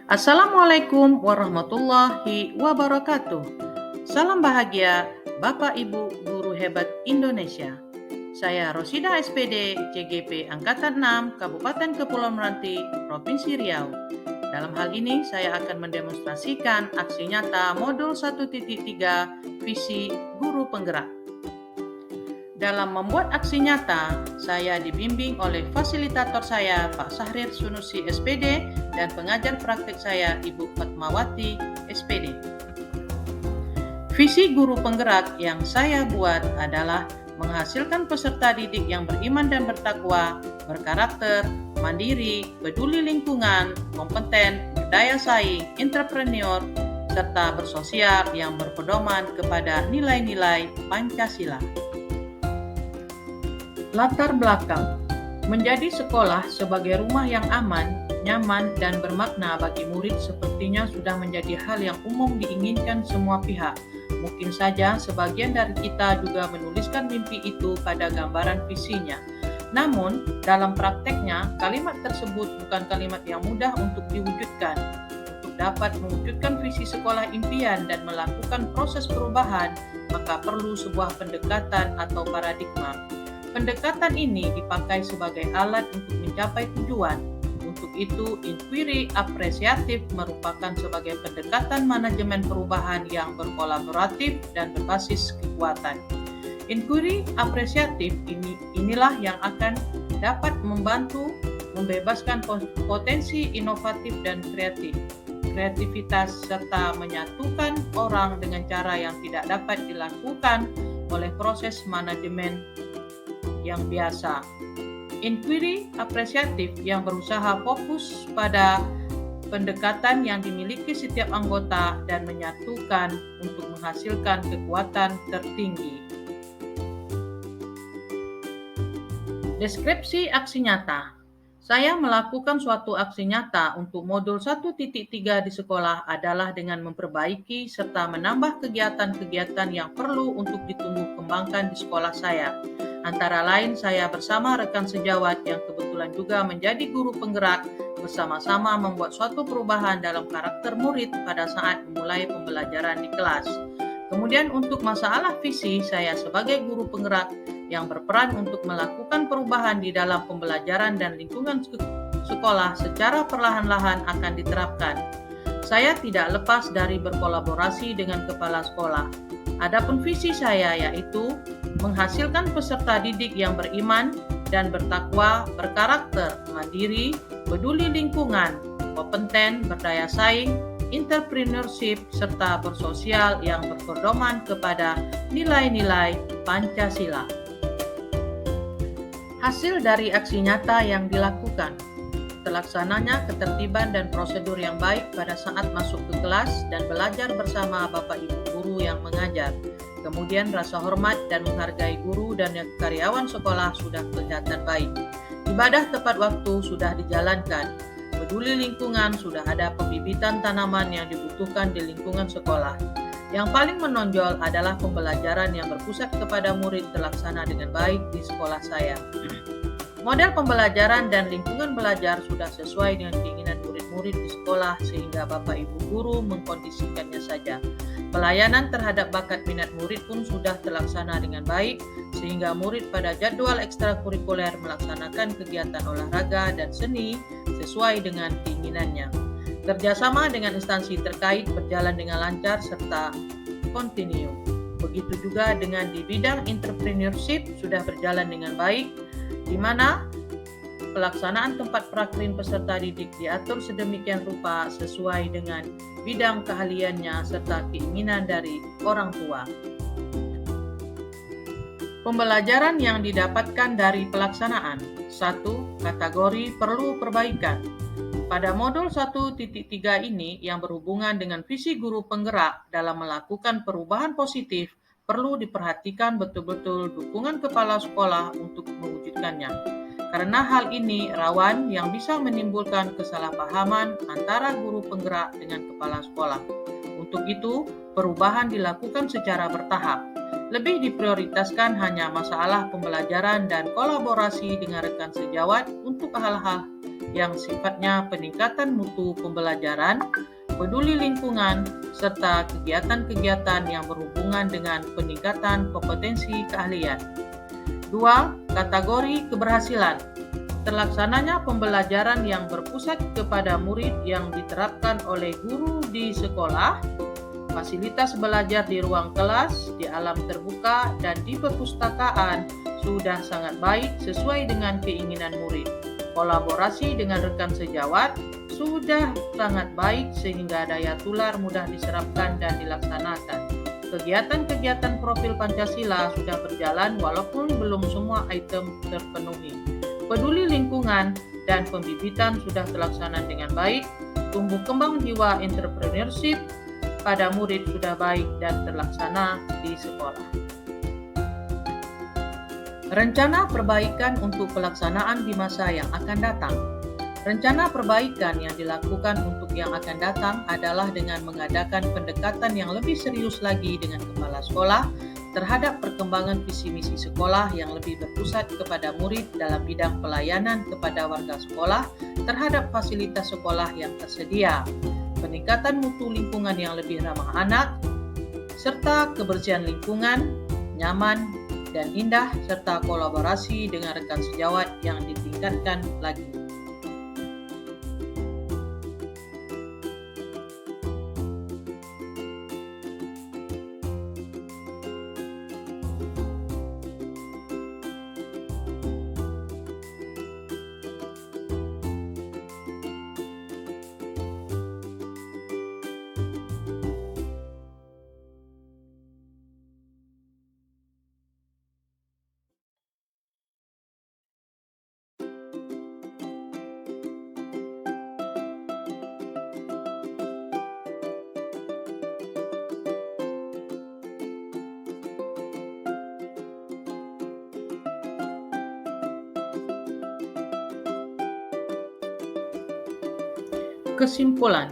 Assalamualaikum warahmatullahi wabarakatuh. Salam bahagia Bapak Ibu Guru Hebat Indonesia. Saya Rosida SPD CGP Angkatan 6 Kabupaten Kepulauan Meranti, Provinsi Riau. Dalam hal ini saya akan mendemonstrasikan aksi nyata modul 1.3 visi guru penggerak. Dalam membuat aksi nyata, saya dibimbing oleh fasilitator saya Pak Sahrir Sunusi SPD dan pengajar praktik saya Ibu Fatmawati SPD. Visi guru penggerak yang saya buat adalah menghasilkan peserta didik yang beriman dan bertakwa, berkarakter, mandiri, peduli lingkungan, kompeten, berdaya saing, entrepreneur, serta bersosial yang berpedoman kepada nilai-nilai Pancasila. Latar belakang: menjadi sekolah sebagai rumah yang aman, nyaman, dan bermakna bagi murid sepertinya sudah menjadi hal yang umum diinginkan semua pihak. Mungkin saja sebagian dari kita juga menuliskan mimpi itu pada gambaran visinya. Namun, dalam prakteknya, kalimat tersebut bukan kalimat yang mudah untuk diwujudkan. Untuk dapat mewujudkan visi sekolah impian dan melakukan proses perubahan, maka perlu sebuah pendekatan atau paradigma. Pendekatan ini dipakai sebagai alat untuk mencapai tujuan. Untuk itu, inquiry apresiatif merupakan sebagai pendekatan manajemen perubahan yang berkolaboratif dan berbasis kekuatan. Inquiry apresiatif inilah yang akan dapat membantu membebaskan potensi inovatif dan kreativitas serta menyatukan orang dengan cara yang tidak dapat dilakukan oleh proses manajemen yang biasa. Inquiry apresiatif yang berusaha fokus pada pendekatan yang dimiliki setiap anggota dan menyatukan untuk menghasilkan kekuatan tertinggi. Deskripsi aksi nyata. Saya melakukan suatu aksi nyata untuk modul 1.3 di sekolah adalah dengan memperbaiki serta menambah kegiatan-kegiatan yang perlu untuk ditumbuh kembangkan di sekolah saya. Antara lain, saya bersama rekan sejawat yang kebetulan juga menjadi guru penggerak bersama-sama membuat suatu perubahan dalam karakter murid pada saat memulai pembelajaran di kelas. Kemudian untuk masalah visi, saya sebagai guru penggerak yang berperan untuk melakukan perubahan di dalam pembelajaran dan lingkungan sekolah secara perlahan-lahan akan diterapkan. Saya tidak lepas dari berkolaborasi dengan kepala sekolah. Adapun visi saya yaitu menghasilkan peserta didik yang beriman dan bertakwa, berkarakter, mandiri, peduli lingkungan, kompeten, berdaya saing, entrepreneurship, serta bersosial yang berpedoman kepada nilai-nilai Pancasila. Hasil dari aksi nyata yang dilakukan: terlaksananya ketertiban dan prosedur yang baik pada saat masuk ke kelas dan belajar bersama Bapak Ibu guru yang mengajar. Kemudian rasa hormat dan menghargai guru dan karyawan sekolah sudah kelihatan baik. Ibadah tepat waktu sudah dijalankan. Peduli lingkungan, sudah ada pembibitan tanaman yang dibutuhkan di lingkungan sekolah. Yang paling menonjol adalah pembelajaran yang berpusat kepada murid terlaksana dengan baik di sekolah saya. Model pembelajaran dan lingkungan belajar sudah sesuai dengan keinginan murid-murid di sekolah sehingga Bapak Ibu guru mengkondisikannya saja. Pelayanan terhadap bakat minat murid pun sudah terlaksana dengan baik sehingga murid pada jadwal ekstrakurikuler melaksanakan kegiatan olahraga dan seni sesuai dengan keinginannya. Kerjasama dengan instansi terkait berjalan dengan lancar serta kontinu. Begitu juga dengan di bidang entrepreneurship sudah berjalan dengan baik, di mana pelaksanaan tempat prakrin peserta didik diatur sedemikian rupa sesuai dengan bidang keahliannya serta keinginan dari orang tua. Pembelajaran yang didapatkan dari pelaksanaan. 1. Kategori perlu perbaikan. Pada modul 1.3 ini yang berhubungan dengan visi guru penggerak dalam melakukan perubahan positif, perlu diperhatikan betul-betul dukungan kepala sekolah untuk mewujudkannya. Karena hal ini rawan yang bisa menimbulkan kesalahpahaman antara guru penggerak dengan kepala sekolah. Untuk itu, perubahan dilakukan secara bertahap. Lebih diprioritaskan hanya masalah pembelajaran dan kolaborasi dengan rekan sejawat untuk hal-hal yang sifatnya peningkatan mutu pembelajaran, peduli lingkungan, serta kegiatan-kegiatan yang berhubungan dengan peningkatan kompetensi keahlian. 2. Kategori keberhasilan. Terlaksananya pembelajaran yang berpusat kepada murid yang diterapkan oleh guru di sekolah, fasilitas belajar di ruang kelas, di alam terbuka, dan di perpustakaan sudah sangat baik sesuai dengan keinginan murid. Kolaborasi dengan rekan sejawat sudah sangat baik sehingga daya tular mudah diserapkan dan dilaksanakan. Kegiatan-kegiatan profil Pancasila sudah berjalan walaupun belum semua item terpenuhi. Peduli lingkungan dan pembibitan sudah terlaksana dengan baik. Tumbuh kembang jiwa entrepreneurship pada murid sudah baik dan terlaksana di sekolah. Rencana perbaikan untuk pelaksanaan di masa yang akan datang. Rencana perbaikan yang dilakukan untuk yang akan datang adalah dengan mengadakan pendekatan yang lebih serius lagi dengan kepala sekolah terhadap perkembangan visi misi sekolah yang lebih berpusat kepada murid dalam bidang pelayanan kepada warga sekolah terhadap fasilitas sekolah yang tersedia, peningkatan mutu lingkungan yang lebih ramah anak, serta kebersihan lingkungan, nyaman dan indah, serta kolaborasi dengan rekan sejawat yang ditingkatkan lagi. Kesimpulan,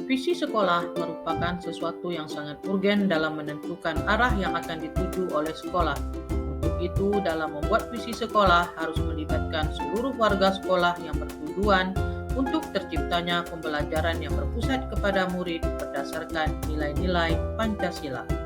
visi sekolah merupakan sesuatu yang sangat urgen dalam menentukan arah yang akan dituju oleh sekolah. Untuk itu, dalam membuat visi sekolah harus melibatkan seluruh warga sekolah yang bertujuan untuk terciptanya pembelajaran yang berpusat kepada murid berdasarkan nilai-nilai Pancasila.